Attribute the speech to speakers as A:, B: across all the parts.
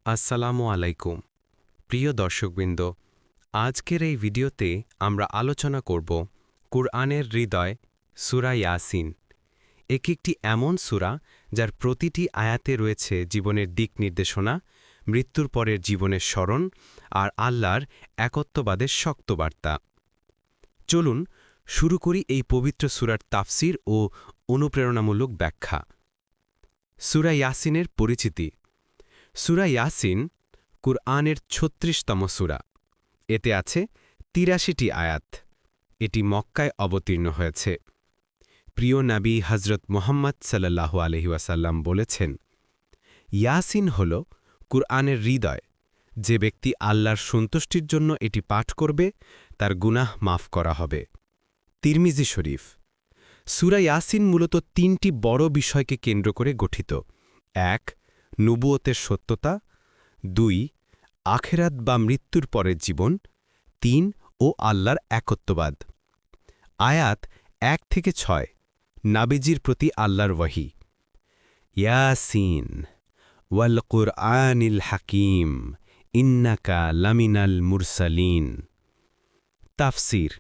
A: আসসালামু আলাইকুম প্রিয় দর্শকবৃন্দ, আজকের এই ভিডিওতে আমরা আলোচনা করব কুরআনের হৃদয় সূরা ইয়াসিন। একটি এমন সূরা যার প্রতিটি আয়াতে রয়েছে জীবনের দিক নির্দেশনা, মৃত্যুর পরের জীবনের স্মরণ আর আল্লাহর একত্ববাদের শক্ত বার্তা। চলুন শুরু করি এই পবিত্র সূরার তাফসির ও অনুপ্রেরণামূলক ব্যাখ্যা। সূরা ইয়াসিনের পরিচিতি। সূরা ইয়াসিন কুরআনের ৩৬তম সূরা। এতে আছে ৮৩টি আয়াত। এটি মক্কায় অবতীর্ণ হয়েছে। প্রিয় নবী হজরত মুহাম্মদ সাল্লাল্লাহু আলাইহি ওয়াসাল্লাম বলেছেন, ইয়াসিন হল কুরআনের হৃদয়। যে ব্যক্তি আল্লাহর সন্তুষ্টির জন্য এটি পাঠ করবে তার গুনাহ মাফ করা হবে। তিরমিজি শরীফ। সূরা ইয়াসিন মূলত ৩টি বড় বিষয়কে কেন্দ্র করে গঠিত। ১. নবুয়তের সত্যতা, ২. আখেরাত বা মৃত্যুর পরের জীবন, ৩. ও আল্লাহর একত্ববাদ। আয়াত ১ থেকে ৬। নাবিজির প্রতি আল্লাহর ওয়াহী। ইয়াসিন ওয়াল কুরআনিল হাকিম ইন্নাকা লামিনাল মুরসালিন। তাফসির।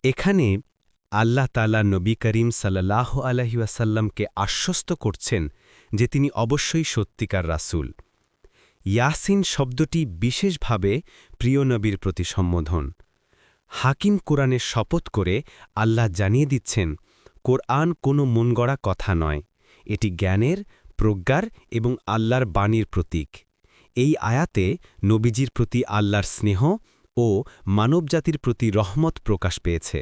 A: এখানে আল্লাহ তাআলা নবী করিম সাল্লাল্লাহু আলাইহি ওয়াসাল্লামকে আশ্বস্ত করছেন যে তিনি অবশ্যই সত্যিকার রাসূল। ইয়াসিন শব্দটি বিশেষভাবে প্রিয় নবীর প্রতি সম্বোধন। হাকিম কোরআনের শপথ করে আল্লাহ জানিয়ে দিচ্ছেন, কোরআন কোনো মনগড়া কথা নয়, এটি জ্ঞানের, প্রজ্ঞার এবং আল্লাহর বাণীর প্রতীক। এই আয়াতে নবীজির প্রতি আল্লাহর স্নেহ ও মানবজাতির প্রতি রহমত প্রকাশ পেয়েছে।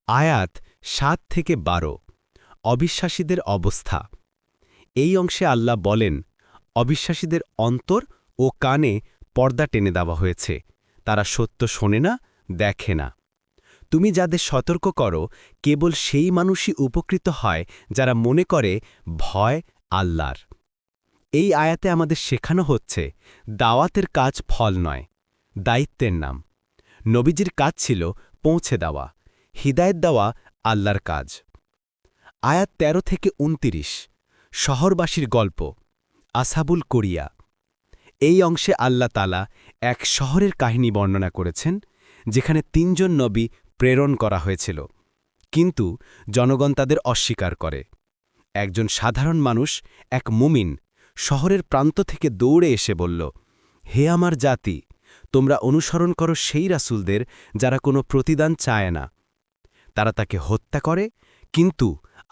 A: আয়াত ৭ থেকে ১২। অবিশ্বাসীদের অবস্থা। এই অংশে আল্লাহ বলেন, অবিশ্বাসীদের অন্তর ও কানে পর্দা টেনে দেওয়া হয়েছে, তারা সত্য শোনে না, দেখে না। তুমি যাদের সতর্ক করো, কেবল সেই মানুষই উপকৃত হয় যারা মনে করে ভয় আল্লাহর। এই আয়াতে আমাদের শেখানো হচ্ছে, দাওয়াতের কাজ ফল নয়, দায়িত্বের নাম। নবীজির কাজ ছিল পৌঁছে দেওয়া, হিদায়েত দেওয়া আল্লাহর কাজ। আয়াত ১৩ থেকে ২৯। শহরবাসীর গল্প। আসহাবুল করিয়া। এই অংশে আল্লাহ তাআলা এক শহরের কাহিনী বর্ণনা করেছেন, যেখানে ৩ জন নবী প্রেরণ করা হয়েছিল, কিন্তু জনগণ তাদের অস্বীকার করে। একজন সাধারণ মানুষ, এক মুমিন, শহরের প্রান্ত থেকে দৌড়ে এসে বলল, হে আমার জাতি, তোমরা অনুসরণ করো সেই রাসূলদের যারা কোনো প্রতিদান চায় না। তারা তাকে হত্যা করে, কিন্তু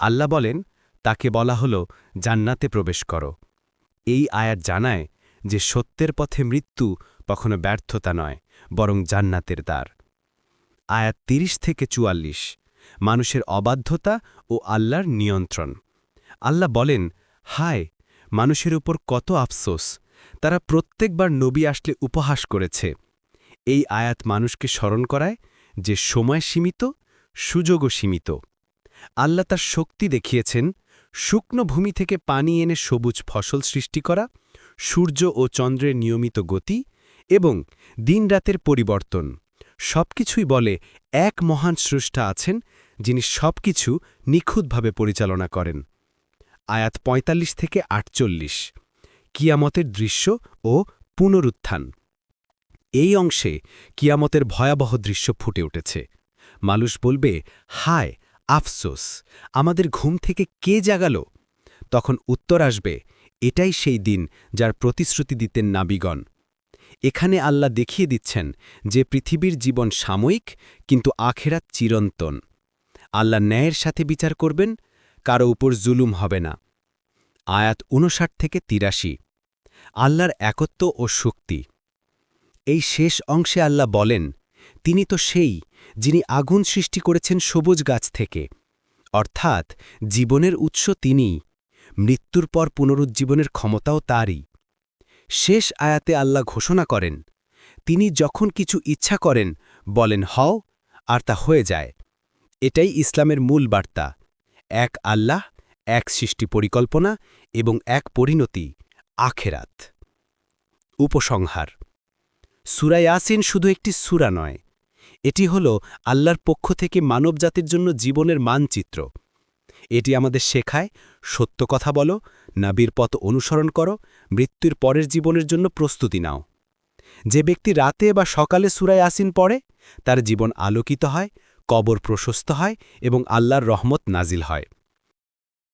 A: আল্লাহ বলেন, তাকে বলা হল জান্নাতে প্রবেশ করো। এই আয়াত জানায় যে সত্যের পথে মৃত্যু কখনো ব্যর্থতা নয়, বরং জান্নাতের দ্বার। আয়াত ৩০ থেকে ৪৪। মানুষের অবাধ্যতা ও আল্লাহর নিয়ন্ত্রণ। আল্লাহ বলেন, হায়, মানুষের উপর কত আফসোস, তারা প্রত্যেকবার নবী আসলে উপহাস করেছে। এই আয়াত মানুষকে স্মরণ করায় যে সময় সীমিত, সুযোগও সীমিত। আল্লাহ তার শক্তি দেখিয়েছেন, শুকনো ভূমি থেকে পানি এনে সবুজ ফসল সৃষ্টি করা, সূর্য ও চন্দ্রের নিয়মিত গতি এবং দিন-রাতের পরিবর্তন সবকিছুই বলে এক মহান স্রষ্টা আছেন, যিনি সবকিছু নিখুঁতভাবে পরিচালনা করেন। আয়াত ৪৫ থেকে ৪৮। কিয়ামতের দৃশ্য ও পুনরুত্থান। এই অংশে কিয়ামতের ভয়াবহ দৃশ্য ফুটে উঠেছে। মানুষ বলবে, হায়, আফসোস, আমাদের ঘুম থেকে কে জাগালো? তখন উত্তর আসবে, এটাই সেই দিন যার প্রতিশ্রুতি দিতেন নাবিগণ। এখানে আল্লাহ দেখিয়ে দিচ্ছেন যে পৃথিবীর জীবন সাময়িক, কিন্তু আখেরাত চিরন্তন। আল্লাহ ন্যায়ের সাথে বিচার করবেন, কারো উপর জুলুম হবে না। আয়াত ৫৯ থেকে ৮৩। আল্লাহর একত্ব ও শক্তি। এই শেষ অংশে আল্লাহ বলেন, তিনি তো সেই, যিনি আগুন সৃষ্টি করেছেন সবুজ গাছ থেকে, অর্থাৎ জীবনের উৎস তিনিই। মৃত্যুর পর পুনরুজ্জীবনের ক্ষমতাও তারই। শেষ আয়াতে আল্লাহ ঘোষণা করেন, তিনি যখন কিছু ইচ্ছা করেন, বলেন হও, আর তা হয়ে যায়। এটাই ইসলামের মূল বার্তা, এক আল্লাহ, এক সৃষ্টি পরিকল্পনা এবং এক পরিণতি, আখেরাত। উপসংহার। সূরা ইয়াসিন শুধু একটি সূরা নয়, এটি হল আল্লাহর পক্ষ থেকে মানবজাতির জন্য জীবনের মানচিত্র। এটি আমাদের শেখায়, সত্য কথা বলো,
B: নাবির পথ অনুসরণ করো, মৃত্যুর পরের জীবনের জন্য প্রস্তুতি নাও। যে ব্যক্তি রাতে বা সকালে সূরা ইয়াসিন পড়ে, তার জীবন আলোকিত হয়, কবর প্রশস্ত হয় এবং আল্লাহর রহমত নাজিল হয়।